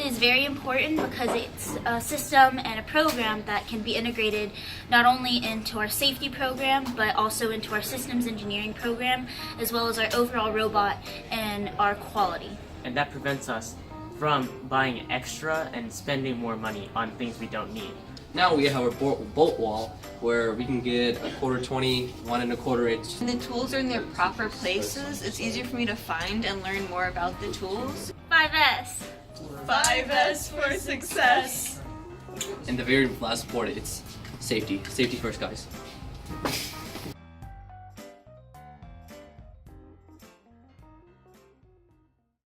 is very important because it's a system and a program that can be integrated not only into our safety program but also into our systems engineering program, as well as our overall robot and our quality. And that prevents us from buying extra and spending more money on things we don't need. Now we have our bolt wall where we can get a 1/4 20, 1 1/4 inch. When the tools are in their proper places, it's easier for me to find and learn more about the tools. 5S. 5S for success. And the very last part, it's safety. Safety first, guys.